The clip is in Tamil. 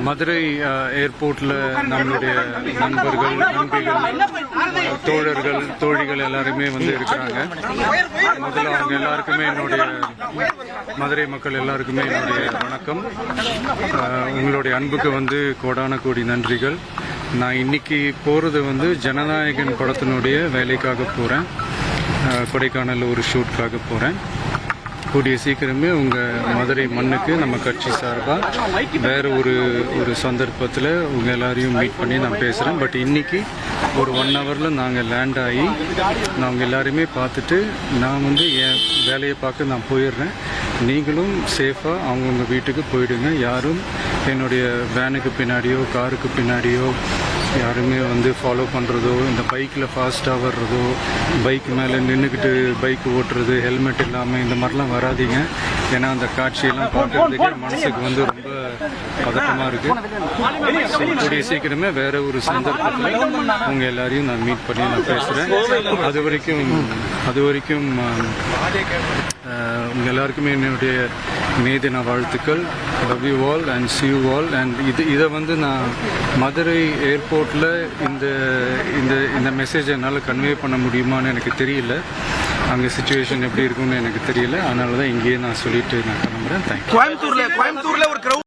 மதுரை ஏர்போர்ட்ல நம்மளுடைய நண்பர்கள், நண்பிகள், தோழர்கள், தோழிகள் எல்லாருமே வந்து இருக்கிறாங்க. முதல்ல அவங்க எல்லாருக்குமே என்னுடைய மதுரை மக்கள் எல்லாருக்குமே என்னுடைய வணக்கம். உங்களுடைய அன்புக்கு வந்து கோடான கோடி நன்றிகள். நான் இன்னைக்கு போறது வந்து ஜனநாயகன் படத்தினுடைய வேலைக்காக போறேன். கொடைக்கானல் ஒரு ஷூட்காக போறேன். கூடிய சீக்கிரமே உங்கள் மதுரை மண்ணுக்கு நம்ம கட்சி சார்பாக வேறு ஒரு சந்தர்ப்பத்தில் உங்கள் எல்லாரையும் மீட் பண்ணி நான் பேசுகிறேன். பட் இன்றைக்கி ஒரு 1 ஹவரில் நாங்கள் லேண்ட் ஆகி நாங்கள் எல்லாருமே பார்த்துட்டு நான் வந்து என் வேலையை பார்க்க நான் போயிடுறேன். நீங்களும் சேஃபாக அவங்கவுங்க வீட்டுக்கு போயிடுங்க. யாரும் என்னுடைய வேனுக்கு பின்னாடியோ காருக்கு பின்னாடியோ யாருமே வந்து ஃபாலோ பண்ணுறதோ, இந்த பைக்கில் ஃபாஸ்ட்டாக வர்றதோ, பைக் மேலே நின்றுக்கிட்டு பைக் ஓட்டுறது, ஹெல்மெட் இல்லாமல் இந்த மாதிரிலாம் வராதிங்க. ஏன்னா அந்த காட்சியெல்லாம் பார்க்குறதுக்கே மனசுக்கு வந்து ரொம்ப பதட்டமாக இருக்குது. கூடிய சீக்கிரமே வேறு ஒரு சந்தர்ப்பத்தில் உங்கள் எல்லாரையும் நான் மீட் பண்ணி நான் பேசுகிறேன். அது வரைக்கும் உங்கள் எல்லாருக்குமே என்னுடைய மே தின வாழ்த்துக்கள். Love you all and see you all. And இதை வந்து நான் மதுரை ஏர்போர்ட்டில் இந்த மெசேஜை என்னால் கன்வே பண்ண முடியுமான்னு எனக்கு தெரியல. அங்கே சிச்சுவேஷன் எப்படி இருக்கும்னு எனக்கு தெரியல. அதனால தான் இங்கேயே நான் சொல்லிட்டு நான் கிளம்புறேன். தேங்க்யூ. கோயம்புத்தூர்ல ஒரு